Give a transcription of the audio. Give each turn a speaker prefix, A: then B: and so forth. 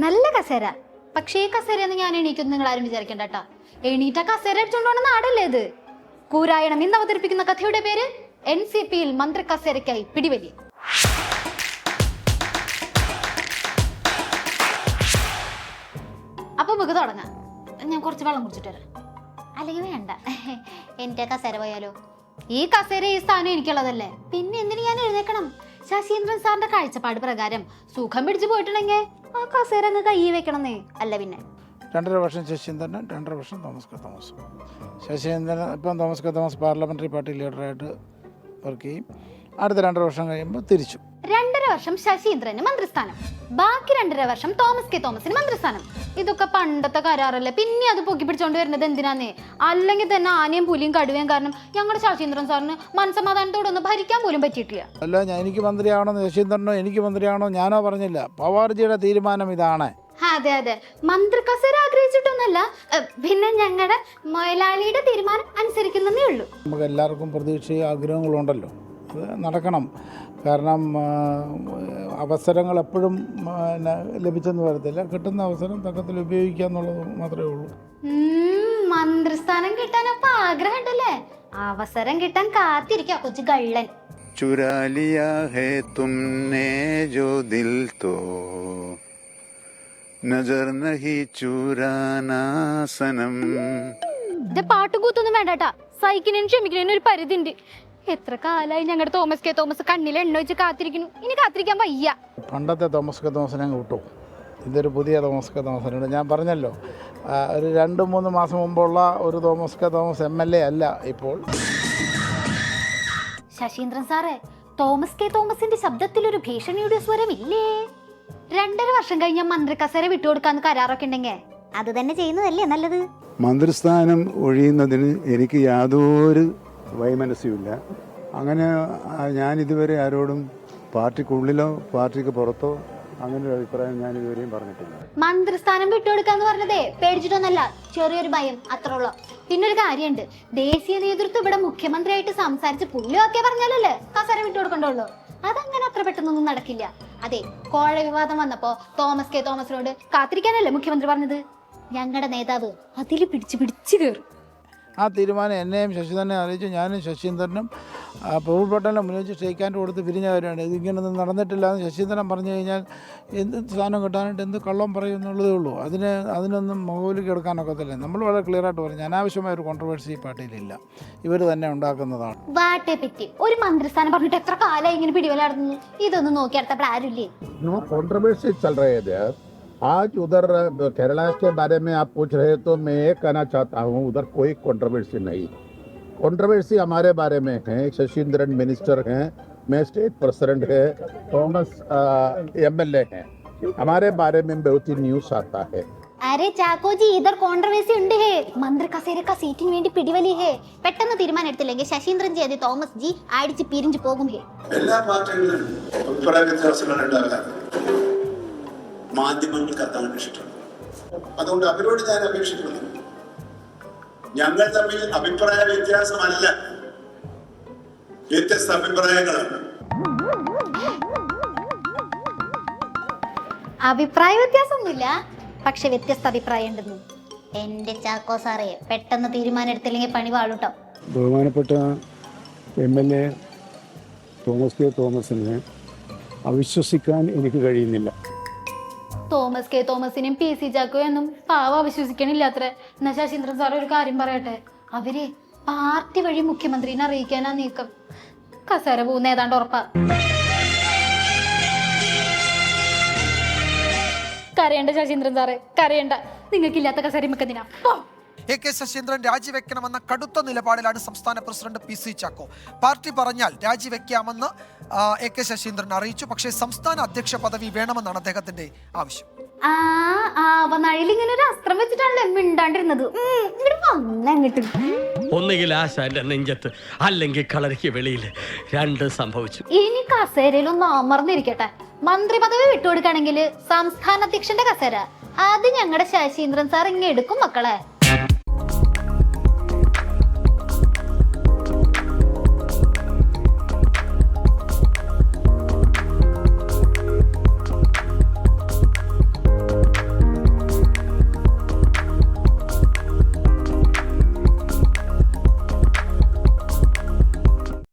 A: നല്ല കസേര. പക്ഷേ ഈ കസേരയെന്ന് ഞാൻ എണീക്കുന്നു നിങ്ങൾ ആരും വിചാരിക്കണ്ട കേട്ടാ. എണീറ്റ കസേര അടിച്ചോണ്ട് നാടല്ലേ ഇത്. കൂരായണം ഇന്ന് അവതരിപ്പിക്കുന്ന കഥയുടെ പേര് NCPയിൽ മന്ത്രി കസേരയ്ക്കായി പിടിവലി. അപ്പൊ നമുക്ക് തുടങ്ങാം. ഞാൻ കുറച്ച് വെള്ളം കുടിച്ചിട്ട് വരാം. അല്ലെങ്കിൽ വേണ്ട, എന്റെ കസേര പോയാലോ? ഈ കസേര ഈ സ്ഥാനം എനിക്കുള്ളതല്ലേ, പിന്നെ എന്തിനു ഞാൻ എഴുന്നേക്കണം? ശശീന്ദ്രൻ സാറിന്റെ കാഴ്ചപ്പാട് പ്രകാരം സുഖം പിടിച്ചു പോയിട്ടുണ്ടെങ്കിൽ ആ കസേര അങ്ങ് കൈ വെക്കണമെന്നേ. അല്ല പിന്നെ
B: 2.5 വർഷം ശശീന്ദ്രനും 2.5 വർഷം തോമസ് കെ തോമസും. ശശീന്ദ്രൻ ഇപ്പം Thomas K Thomas parliamentary party ലീഡറായിട്ട് വർക്ക് ചെയ്യും. അടുത്ത 2.5 വർഷം കഴിയുമ്പോൾ തിരിച്ചു.
A: 2.5 വർഷം ശശീന്ദ്രന് മന്ത്രിസ്ഥാനം, ബാക്കി 2.5 വർഷം തോമസ് കെ തോമസിന് മന്ത്രിസ്ഥാനം. ഇതൊക്കെ പണ്ടത്തെ കരാറല്ലേ, പിന്നെ അത് പൊക്കി പിടിച്ചോണ്ട് വരുന്നത് എന്തിനാന്നേ? അല്ലെങ്കിൽ തന്നെ ആനയും പുലിയും കടുവയും കാരണം ഞങ്ങളുടെ ശശീന്ദ്രൻ സാറിന് മനസമാധാനത്തോടെ ഒന്ന് ഭരിക്കാൻ പോലും പറ്റിയിട്ടില്ല.
B: അല്ല, എനിക്ക് മന്ത്രിയാവണമെന്ന് ശശീന്ദ്രനോ എനിക്ക് മന്ത്രിയാവണോ ഞാനോ പറഞ്ഞില്ല. പവാർജിയുടെ തീരുമാനം ഇതാണ്.
A: അതെ അതെ, മന്ത്രി കസേര ആഗ്രഹിച്ചിട്ടൊന്നല്ല, പിന്നെ ഞങ്ങളുടെ മുതലാളിയുടെ തീരുമാനം അനുസരിക്കുന്നതേ ഉള്ളൂ.
B: നമുക്ക് എല്ലാവർക്കും പ്രതീക്ഷയും ആഗ്രഹങ്ങളുണ്ടല്ലോ, അത് നടക്കണം. കാരണം അവസരങ്ങൾ എപ്പോഴും ലഭിച്ചെന്ന് വരത്തില്ല. കിട്ടുന്ന അവസരം തക്കത്തിൽ ഉപയോഗിക്കുക എന്നുള്ളത് മാത്രമേ ഉള്ളൂ.
A: മന്ത്രിസ്ഥാനം കിട്ടാൻ അപ്പൊ ആഗ്രഹമുണ്ടല്ലേ? അവസരം കിട്ടാൻ കാത്തിരിക്കുക കൊച്ചു കള്ളൻ.
C: ചുരാ ലിയാ ഹേ തുംനെ ജോ ദിൽ തോ നസർ നഹി ചുരാനാ സനം.
A: ഇത് പാട്ടും കൂത്തൊന്നും വേണ്ടാട്ടാ. സഹിക്കുന്നതിനും ക്ഷമിക്കുന്നതിനും ഒരു പരിധി ഉണ്ട്. എത്ര കാലായി ഞങ്ങളുടെ തോമസ് കെ തോമസ് കണ്ണിൽ എണ്ണ വെച്ച് കാത്തിരിക്കുന്നു. ഇനി കാത്തിരിക്കാൻ വയ്യ.
B: പണ്ടത്തെ തോമസ് കെ തോമസിനെ അങ്ങ് വിട്ടു. ഇതൊരു പുതിയ തോമസ് കെ തോമസിനുണ്ട്. ഞാൻ പറഞ്ഞല്ലോ, ഒരു 2-3 മാസം മുമ്പുള്ള ഒരു തോമസ് കെ തോമസ് MLA അല്ല ഇപ്പോൾ.
A: ശശീന്ദ്രൻ സാറേ, തോമസ് കെ തോമസിന്റെ ശബ്ദത്തിൽ ഒരു ഭീഷണിയുടെ സ്വരം ഇല്ലേ? 2.5 വർഷം കഴിഞ്ഞ മന്ത്രി കസേര വിട്ടുകൊടുക്കാന്ന് കരാറൊക്കെ ഉണ്ടെങ്കിൽ അത് തന്നെ ചെയ്യുന്നതല്ലേ നല്ലത്.
C: മന്ത്രിസ്ഥാനം ഒഴിയുന്നതിന് എനിക്ക് യാതൊരു വൈമനസ്യമില്ല. അങ്ങനെ ഞാൻ ഇതുവരെ ആരോടും പാർട്ടിക്കുള്ളിലോ പാർട്ടിക്ക് പുറത്തോ അങ്ങനെ ഒരു അഭിപ്രായം ഞാൻ ഇതുവരെയും പറഞ്ഞിട്ടില്ല.
A: മന്ത്രിസ്ഥാനം വിട്ടുകൊടുക്കാന്ന് പറഞ്ഞതേ പേടിച്ചിട്ടൊന്നല്ല, ചെറിയൊരു ഭയം അത്ര ഉള്ളു. പിന്നൊരു കാര്യമുണ്ട്, ദേശീയ നേതൃത്വം ഇവിടെ മുഖ്യമന്ത്രിയായിട്ട് സംസാരിച്ച് പുള്ളിയൊക്കെ പറഞ്ഞാലല്ലേ കസേര വിട്ടുകൊടുക്കണ്ടുള്ളൂ. അതങ്ങനെ അത്ര പെട്ടെന്നൊന്നും നടക്കില്ല. അതെ, കോഴ വിവാദം വന്നപ്പോ തോമസ് കെ തോമസിനോട് കാത്തിരിക്കാനല്ലേ മുഖ്യമന്ത്രി പറഞ്ഞത്. ഞങ്ങളുടെ നേതാവ് അതിൽ പിടിച്ചു കയറും.
B: ആ തീരുമാനം എന്നെയും ശശീന്ദ്രനെ അറിയിച്ചു. ഞാനും ശശീന്ദ്രനും പ്രഫുൽ പട്ടേലിനെ മുന്നിൽ ഷെയ്ക്ക് ഹാൻഡ് കൊടുത്ത് പിരിഞ്ഞ കാര്യമാണ്. ഇതിങ്ങനൊന്നും നടന്നിട്ടില്ല എന്ന് ശശീന്ദ്രൻ പറഞ്ഞു കഴിഞ്ഞാൽ എന്ത് സ്ഥാനം കിട്ടാനായിട്ട് എന്ത് കള്ളം പറയും എന്നുള്ളതേ ഉള്ളൂ. അതിനൊന്നും മുകളിലേക്ക് എടുക്കാനൊക്കത്തില്ല. നമ്മൾ വളരെ ക്ലിയറായിട്ട് പറഞ്ഞു, അനാവശ്യമായ ഒരു കോൺട്രവേഴ്സി ഈ പാർട്ടിയിലില്ല, ഇവർ തന്നെ ഉണ്ടാക്കുന്നതാണ്.
A: വാട്ടെ പറ്റി ഒരു മന്ത്രിസ്ഥാനം പറഞ്ഞിട്ട് എത്ര കാലം ഇങ്ങനെ പിടിവലാടുന്നു. ഇതൊന്നും നോക്കി അടുത്തപ്പോൾ ആരുമില്ലേ?
D: कंट्रोवर्सी चल रहे थे आज उधर केरला के बारे में आप पूछ रहे तो मैं ये कहना चाहता हूँ, उधर कोई कंट्रोवर्सी नहीं. कंट्रोवर्सी हमारे बारे में है. शशीन्द्रन मिनिस्टर हैं, मैं स्टेट प्रेसिडेंट है, थॉमस MLA हैं. हमारे बारे में बहुत ही न्यूज आता है.
A: अरे चाको जी, इधर कंट्रोवर्सी ഉണ്ട് ഹേ. മന്ത്രി കസേരക്ക സീറ്റിന് വേണ്ടി പിടിവലി ഹേ. പെട്ടെന്ന് തീരുമാനം എടുത്തില്ലെങ്കിൽ ശശീന്ദ്രൻ ജി അതെ തോമസ് ജി അടിച്ച് പിരിഞ്ഞു പോകും ഹേ.
E: എല്ലാ പാർട്ടികളിലും അഭിപ്രായ വ്യത്യാസങ്ങൾ ഉണ്ടാകാറുണ്ട്. മാധ്യമങ്ങൾക്ക് അതാണ് ഇഷ്ടം. അതുകൊണ്ട് അവരോട് ഞാൻ അപേക്ഷിക്കുന്നു, ഞങ്ങൾ തമ്മിൽ അഭിപ്രായ വ്യത്യാസമല്ല, വ്യത്യസ്ത അഭിപ്രായങ്ങളാണ്.
A: അഭിപ്രായ വ്യത്യാസമൊന്നുമില്ല, പക്ഷെ വ്യത്യസ്ത അഭിപ്രായം ഉണ്ടെന്ന്. എന്റെ ചാക്കോ സാറേ, പെട്ടെന്ന് തീരുമാനം എടുത്തില്ലെങ്കിൽ പണി പാളൂട്ടോ.
F: ബഹുമാനപ്പെട്ട MLA തോമസ് കെ തോമസിനെ അവിശ്വസിക്കാൻ എനിക്ക് കഴിയുന്നില്ല.
A: തോമസ് കെ തോമസിനും PC ചാക്കോ എന്നും പാവ വിശ്വസിക്കണില്ല അത്ര. എന്നാ ശശീന്ദ്രൻ സാർ ഒരു കാര്യം പറയട്ടെ, അവര് പാർട്ടി വഴി മുഖ്യമന്ത്രിനെ അറിയിക്കാനാ നീക്കം. കസേര പോകുന്ന ഏതാണ്ട് ഉറപ്പാ. കരയണ്ട ശശീന്ദ്രൻ സാറേ, കരയണ്ട. നിങ്ങൾക്കില്ലാത്ത കസേര നമുക്കെന്തിനാ?
G: AK ശശീന്ദ്രൻ രാജിവെക്കണമെന്ന കടുത്ത നിലപാടിലാണ് സംസ്ഥാന പ്രസിഡന്റ് PC ചാക്കോ. പാർട്ടി പറഞ്ഞാൽ രാജിവെക്കാമെന്ന് AK ശശീന്ദ്രൻ അറിയിച്ചു. പക്ഷേ സംസ്ഥാന അധ്യക്ഷ പദവി വേണമെന്നാണ് അദ്ദേഹത്തിന്റെ ആവശ്യം.
A: ഇങ്ങനെ ഒരു അസ്ത്രം വെച്ചിട്ടാണല്ലോ മിണ്ടാണ്ടിരുന്നത്.
H: ഒന്നുകിൽ ആശാന്റെ നെഞ്ചത്ത്, അല്ലെങ്കിൽ കളരിക്ക് വെളിയിൽ, രണ്ട് സംഭവിച്ചു.
A: ഇനി കസേരയിലൊന്ന് അമർന്നിരിക്കട്ടെ. മന്ത്രി പദവി വിട്ടുകൊടുക്കുകയാണെങ്കിൽ സംസ്ഥാന അധ്യക്ഷന്റെ കസേര അത് ഞങ്ങളുടെ ശശീന്ദ്രൻ സാർ ഇങ്ങനെ എടുക്കും മക്കളെ.